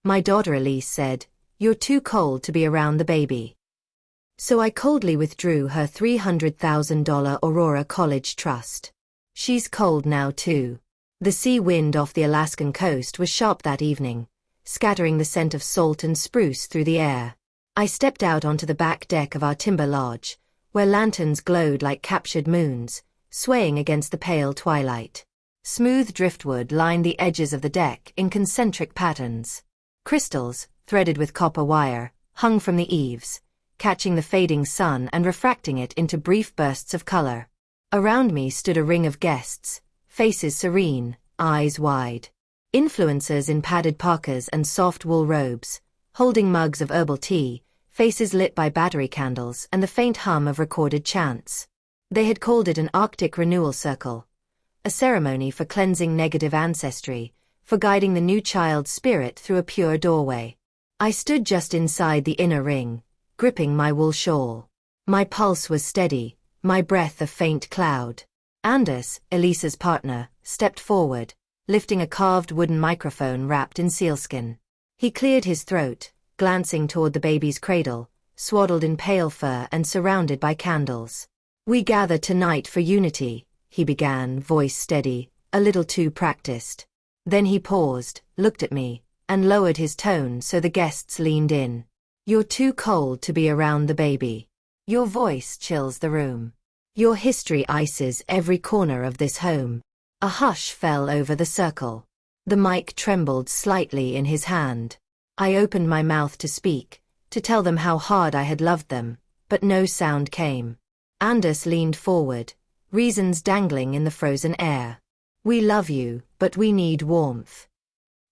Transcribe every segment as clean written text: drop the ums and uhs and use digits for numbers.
My daughter Elise said, "You're too cold to be around the baby." So I coldly withdrew her $300,000 Aurora College trust. She's cold now too. The sea wind off the Alaskan coast was sharp that evening, scattering the scent of salt and spruce through the air. I stepped out onto the back deck of our timber lodge, where lanterns glowed like captured moons, swaying against the pale twilight. Smooth driftwood lined the edges of the deck in concentric patterns. Crystals, threaded with copper wire, hung from the eaves, catching the fading sun and refracting it into brief bursts of color. Around me stood a ring of guests, faces serene, eyes wide. Influencers in padded parkas and soft wool robes, holding mugs of herbal tea, faces lit by battery candles and the faint hum of recorded chants. They had called it an Arctic renewal circle, a ceremony for cleansing negative ancestry, for guiding the new child's spirit through a pure doorway. I stood just inside the inner ring, gripping my wool shawl. My pulse was steady, my breath a faint cloud. Anders, Elisa's partner, stepped forward, lifting a carved wooden microphone wrapped in sealskin. He cleared his throat, glancing toward the baby's cradle, swaddled in pale fur and surrounded by candles. "We gather tonight for unity," he began, voice steady, a little too practiced. Then he paused, looked at me, and lowered his tone so the guests leaned in. "You're too cold to be around the baby. Your voice chills the room. Your history ices every corner of this home." A hush fell over the circle. The mic trembled slightly in his hand. I opened my mouth to speak, to tell them how hard I had loved them, but no sound came. Anders leaned forward, reasons dangling in the frozen air. "We love you, but we need warmth."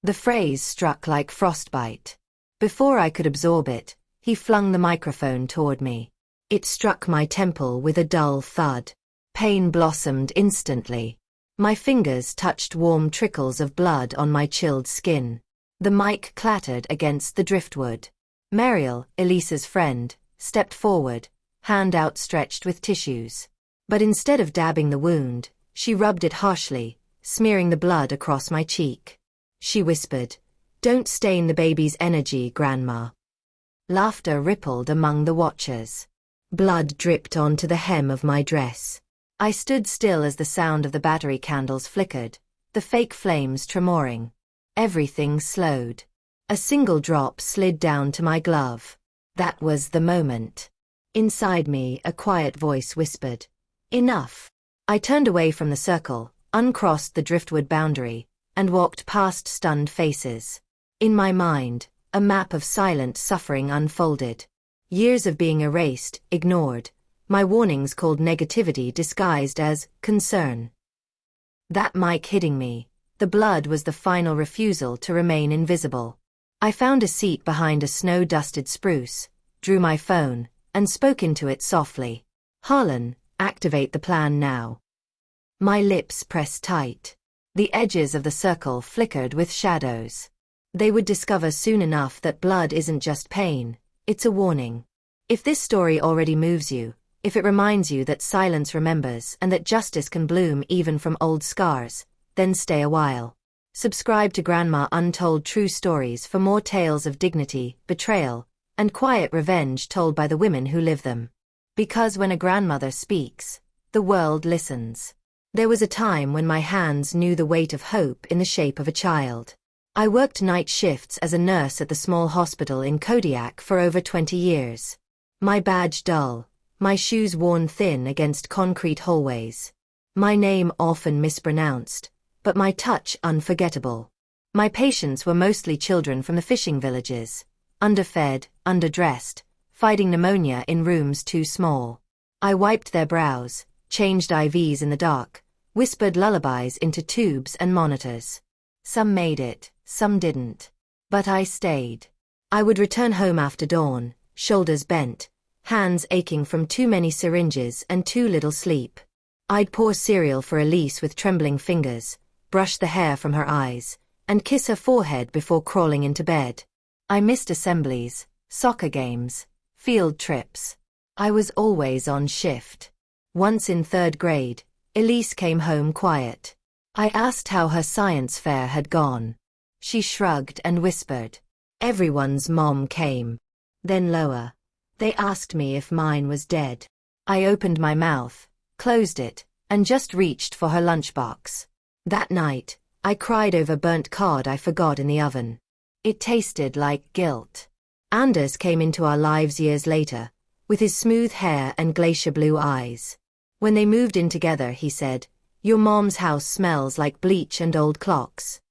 The phrase struck like frostbite. Before I could absorb it, he flung the microphone toward me. It struck my temple with a dull thud. Pain blossomed instantly. My fingers touched warm trickles of blood on my chilled skin. The mic clattered against the driftwood. Mariel, Elisa's friend, stepped forward, hand outstretched with tissues. But instead of dabbing the wound, she rubbed it harshly, smearing the blood across my cheek. She whispered, "Don't stain the baby's energy, Grandma." Laughter rippled among the watchers. Blood dripped onto the hem of my dress. I stood still as the sound of the battery candles flickered, the fake flames tremoring. Everything slowed. A single drop slid down to my glove. That was the moment. Inside me, a quiet voice whispered, "Enough." I turned away from the circle, uncrossed the driftwood boundary, and walked past stunned faces. In my mind, a map of silent suffering unfolded. Years of being erased, ignored, my warnings called negativity disguised as concern. That mic hitting me, the blood was the final refusal to remain invisible. I found a seat behind a snow-dusted spruce, drew my phone, and spoke into it softly. "Harlan, activate the plan now." My lips pressed tight. The edges of the circle flickered with shadows. They would discover soon enough that blood isn't just pain, it's a warning. If this story already moves you, if it reminds you that silence remembers and that justice can bloom even from old scars, then stay a while. Subscribe to Grandma Untold True Stories for more tales of dignity, betrayal, and quiet revenge told by the women who live them. Because when a grandmother speaks, the world listens. There was a time when my hands knew the weight of hope in the shape of a child. I worked night shifts as a nurse at the small hospital in Kodiak for over 20 years. My badge dull, my shoes worn thin against concrete hallways. My name often mispronounced, but my touch unforgettable. My patients were mostly children from the fishing villages, underfed, underdressed, fighting pneumonia in rooms too small. I wiped their brows, changed IVs in the dark, whispered lullabies into tubes and monitors. Some made it, some didn't. But I stayed. I would return home after dawn, shoulders bent, hands aching from too many syringes and too little sleep. I'd pour cereal for Elise with trembling fingers, brush the hair from her eyes, and kiss her forehead before crawling into bed. I missed assemblies, soccer games, field trips. I was always on shift. Once in 3rd grade, Elise came home quiet. I asked how her science fair had gone. She shrugged and whispered, Everyone's mom came. Then lower. They asked me if mine was dead. I opened my mouth, closed it, and just reached for her lunchbox. That night, I cried over burnt cod I forgot in the oven. It tasted like guilt. Anders came into our lives years later, with his smooth hair and glacier blue eyes. When they moved in together, he said, "Your mom's house smells like bleach and old clocks."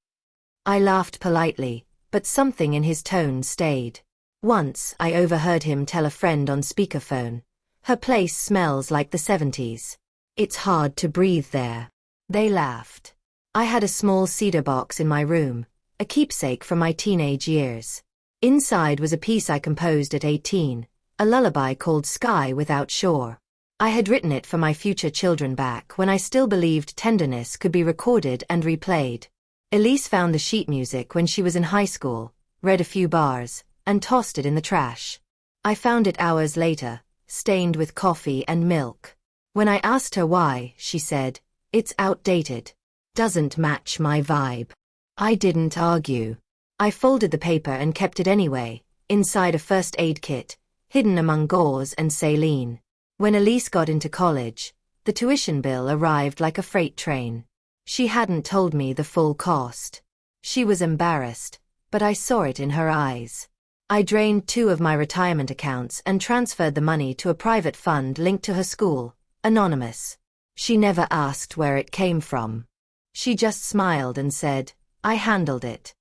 I laughed politely, but something in his tone stayed. Once, I overheard him tell a friend on speakerphone, "Her place smells like the 70s. It's hard to breathe there." They laughed. I had a small cedar box in my room, a keepsake from my teenage years. Inside was a piece I composed at 18, a lullaby called Sky Without Shore. I had written it for my future children back when I still believed tenderness could be recorded and replayed. Elise found the sheet music when she was in high school, read a few bars, and tossed it in the trash. I found it hours later, stained with coffee and milk. When I asked her why, she said, "It's outdated. Doesn't match my vibe." I didn't argue. I folded the paper and kept it anyway, inside a first aid kit, hidden among gauze and saline. When Elise got into college, the tuition bill arrived like a freight train. She hadn't told me the full cost. She was embarrassed, but I saw it in her eyes. I drained 2 of my retirement accounts and transferred the money to a private fund linked to her school, anonymous. She never asked where it came from. She just smiled and said, "I handled it."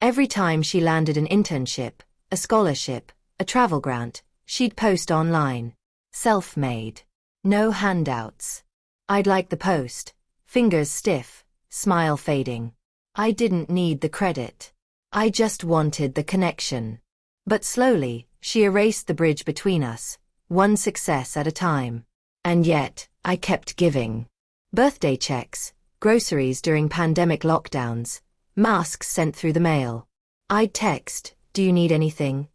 Every time she landed an internship, a scholarship, a travel grant, she'd post online. Self-made. No handouts. I'd like the post, fingers stiff, smile fading. I didn't need the credit. I just wanted the connection. But slowly, she erased the bridge between us, one success at a time. And yet, I kept giving. Birthday checks, groceries during pandemic lockdowns, masks sent through the mail. I'd text, "Do you need anything?"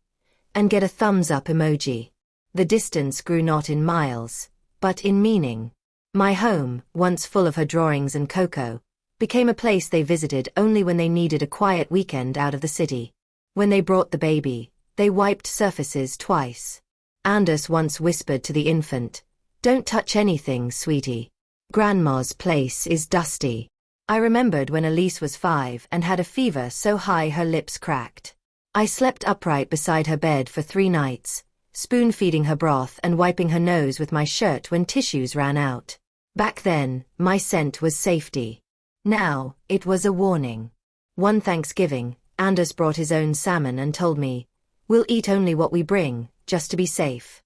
and get a thumbs up emoji. The distance grew not in miles, but in meaning. My home, once full of her drawings and cocoa, became a place they visited only when they needed a quiet weekend out of the city. When they brought the baby, they wiped surfaces twice. Anders once whispered to the infant, "Don't touch anything, sweetie. Grandma's place is dusty." I remembered when Elise was 5 and had a fever so high her lips cracked. I slept upright beside her bed for 3 nights, spoon-feeding her broth and wiping her nose with my shirt when tissues ran out. Back then, my scent was safety. Now, it was a warning. One Thanksgiving, Anders brought his own salmon and told me, "We'll eat only what we bring, just to be safe."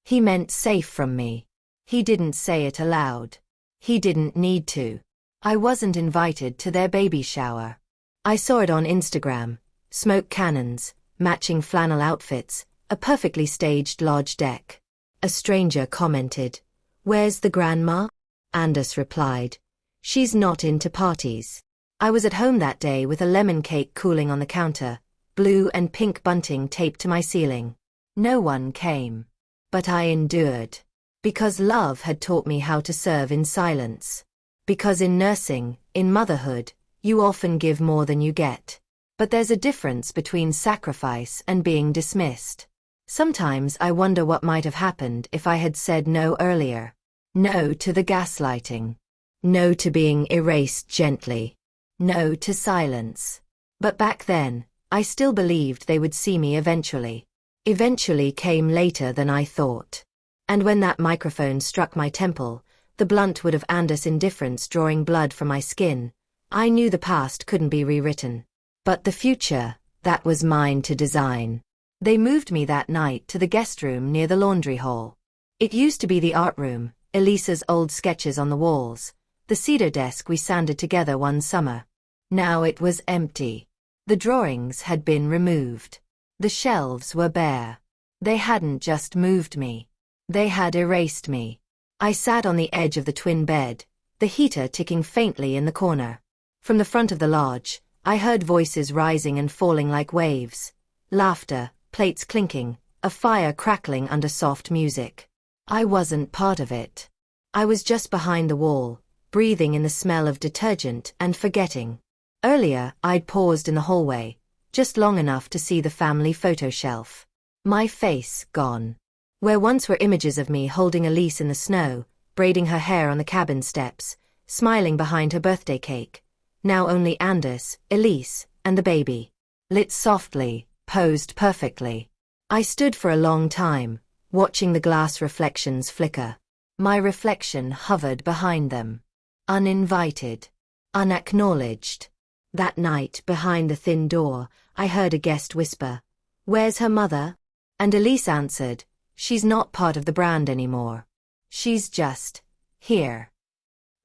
He meant safe from me. He didn't say it aloud. He didn't need to. I wasn't invited to their baby shower. I saw it on Instagram, smoke cannons, matching flannel outfits, a perfectly staged lodge deck. A stranger commented, "Where's the grandma?" Anders replied, "She's not into parties." I was at home that day with a lemon cake cooling on the counter, blue and pink bunting taped to my ceiling. No one came. But I endured. Because love had taught me how to serve in silence. Because in nursing, in motherhood, you often give more than you get. But there's a difference between sacrifice and being dismissed. Sometimes I wonder what might have happened if I had said no earlier. No to the gaslighting. No to being erased gently. No to silence. But back then, I still believed they would see me eventually. Eventually came later than I thought. And when that microphone struck my temple, the blunt wood of Anders' indifference drawing blood from my skin, I knew the past couldn't be rewritten. But the future, that was mine to design. They moved me that night to the guest room near the laundry hall. It used to be the art room, Elisa's old sketches on the walls, the cedar desk we sanded together one summer. Now it was empty. The drawings had been removed. The shelves were bare. They hadn't just moved me. They had erased me. I sat on the edge of the twin bed, the heater ticking faintly in the corner. From the front of the lodge, I heard voices rising and falling like waves. Laughter, plates clinking, a fire crackling under soft music. I wasn't part of it. I was just behind the wall, breathing in the smell of detergent and forgetting. Earlier, I'd paused in the hallway, just long enough to see the family photo shelf. My face gone. Where once were images of me holding Elise in the snow, braiding her hair on the cabin steps, smiling behind her birthday cake, now only Anders, Elise, and the baby. Lit softly, posed perfectly. I stood for a long time, watching the glass reflections flicker. My reflection hovered behind them. Uninvited. Unacknowledged. That night, behind the thin door, I heard a guest whisper, "Where's her mother?" And Elise answered, "She's not part of the brand anymore. She's just here."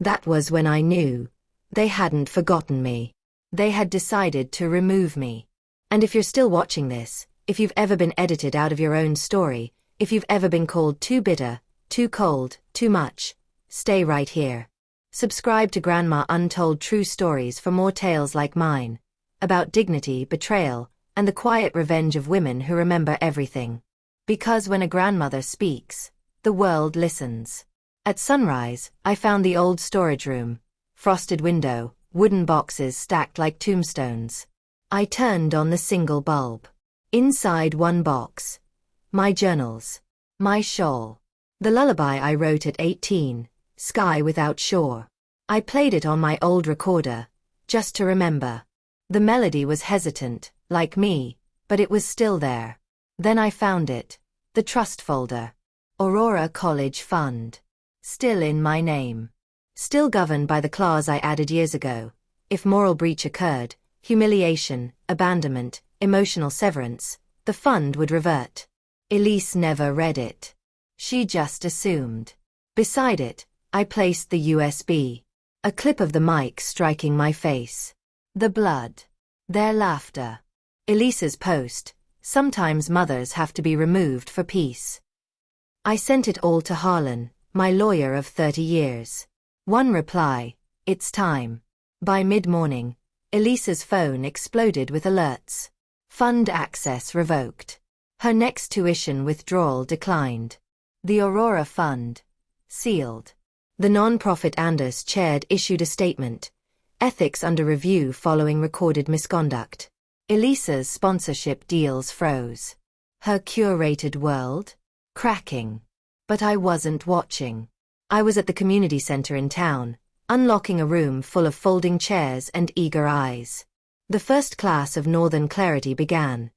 That was when I knew. They hadn't forgotten me. They had decided to remove me. And if you're still watching this, if you've ever been edited out of your own story, if you've ever been called too bitter, too cold, too much, stay right here. Subscribe to Grandma Untold True Stories for more tales like mine, about dignity, betrayal, and the quiet revenge of women who remember everything. Because when a grandmother speaks, the world listens. At sunrise, I found the old storage room. Frosted window, wooden boxes stacked like tombstones. I turned on the single bulb. Inside one box. My journals. My shawl. The lullaby I wrote at 18, Sky Without Shore. I played it on my old recorder, just to remember. The melody was hesitant, like me, but it was still there. Then I found it. The trust folder. Aurora College Fund. Still in my name. Still governed by the clause I added years ago. If moral breach occurred, humiliation, abandonment, emotional severance, the fund would revert. Elise never read it. She just assumed. Beside it, I placed the USB. A clip of the mic striking my face. The blood. Their laughter. Elise's post, "Sometimes mothers have to be removed for peace." I sent it all to Harlan, my lawyer of 30 years. One reply, "It's time." By mid-morning, Elise's phone exploded with alerts. Fund access revoked. Her next tuition withdrawal declined. The Aurora Fund. Sealed. The non-profit Anders chaired issued a statement. Ethics under review following recorded misconduct. Elise's sponsorship deals froze. Her curated world? Cracking. But I wasn't watching. I was at the community center in town, unlocking a room full of folding chairs and eager eyes. The first class of Northern Clarity began.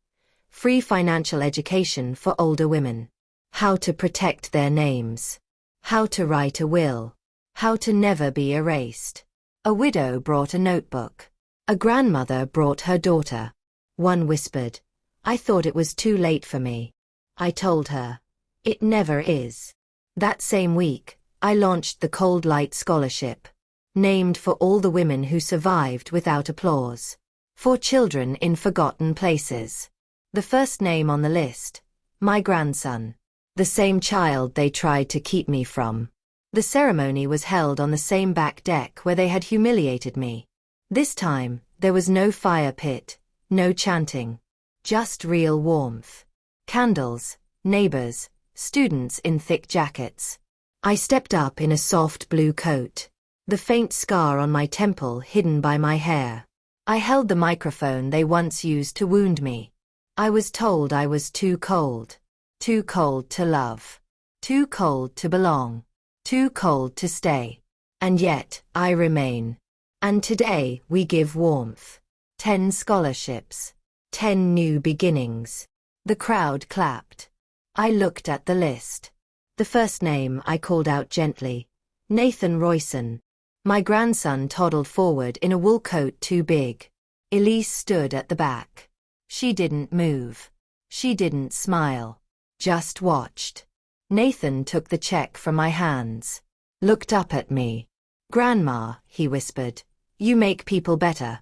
Free financial education for older women. How to protect their names. How to write a will. How to never be erased. A widow brought a notebook. A grandmother brought her daughter. One whispered, "I thought it was too late for me." I told her, "It never is." That same week, I launched the Cold Light Scholarship. Named for all the women who survived without applause. For children in forgotten places. The first name on the list, my grandson. The same child they tried to keep me from. The ceremony was held on the same back deck where they had humiliated me. This time, there was no fire pit, no chanting. Just real warmth. Candles, neighbors, students in thick jackets. I stepped up in a soft blue coat. The faint scar on my temple hidden by my hair. I held the microphone they once used to wound me. I was told I was too cold. Too cold to love. Too cold to belong. Too cold to stay. And yet, I remain. And today, we give warmth. 10 scholarships. 10 new beginnings. The crowd clapped. I looked at the list. The first name I called out gently. Lena Roysten. My grandson toddled forward in a wool coat too big. Elise stood at the back. She didn't move. She didn't smile. Just watched. Nathan took the check from my hands. Looked up at me. "Grandma," he whispered, "you make people better."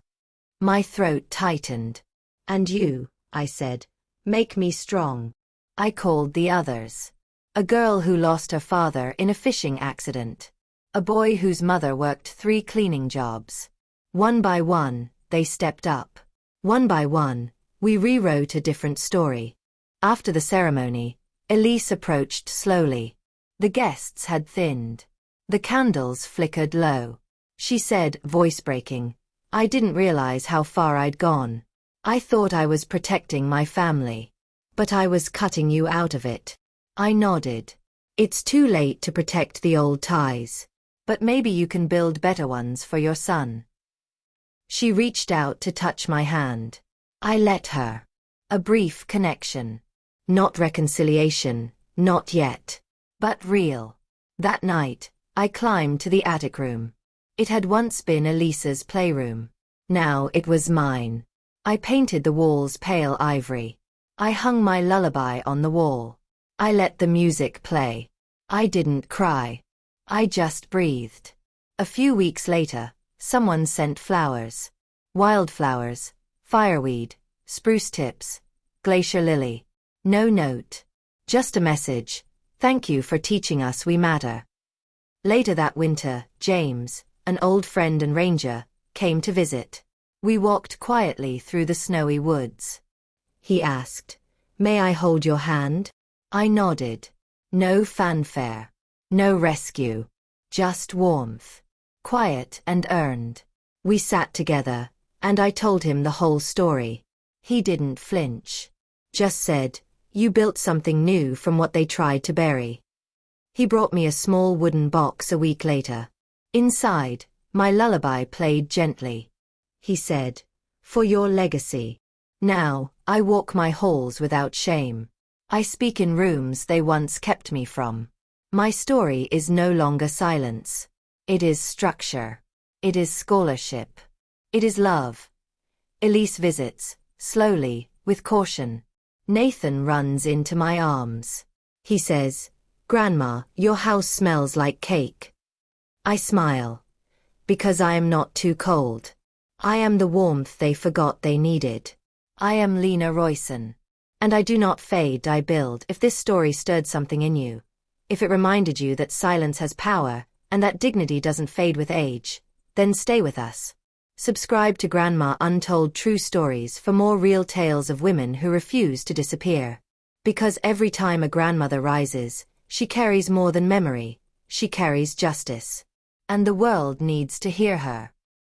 My throat tightened. "And you," I said, "make me strong." I called the others. A girl who lost her father in a fishing accident. A boy whose mother worked 3 cleaning jobs. One by one, they stepped up. One by one, we rewrote a different story. After the ceremony, Elise approached slowly. The guests had thinned. The candles flickered low. She said, voice breaking, "I didn't realize how far I'd gone." I thought I was protecting my family. But I was cutting you out of it. I nodded. It's too late to protect the old ties. But maybe you can build better ones for your son. She reached out to touch my hand. I let her. A brief connection. Not reconciliation, not yet. But real. That night, I climbed to the attic room. It had once been Elisa's playroom. Now it was mine. I painted the walls pale ivory. I hung my lullaby on the wall. I let the music play. I didn't cry. I just breathed. A few weeks later, someone sent flowers. Wildflowers, fireweed, spruce tips, glacier lily. No note. Just a message. Thank you for teaching us we matter. Later that winter, James, an old friend and ranger, came to visit. We walked quietly through the snowy woods. He asked, "May I hold your hand?" I nodded. No fanfare. No rescue. Just warmth. Quiet and earned. We sat together, and I told him the whole story. He didn't flinch. Just said, "You built something new from what they tried to bury." He brought me a small wooden box a week later. Inside, my lullaby played gently. He said, "For your legacy." Now, I walk my halls without shame. I speak in rooms they once kept me from. My story is no longer silence. It is structure. It is scholarship. It is love. Elise visits, slowly, with caution. Nathan runs into my arms. He says, "Grandma, your house smells like cake." I smile. Because I am not too cold. I am the warmth they forgot they needed. I am Lena Roysten. And I do not fade, I build. If this story stirred something in you, if it reminded you that silence has power, and that dignity doesn't fade with age, then stay with us. Subscribe to Grandma Untold True Stories for more real tales of women who refuse to disappear. Because every time a grandmother rises, she carries more than memory, she carries justice. And the world needs to hear her.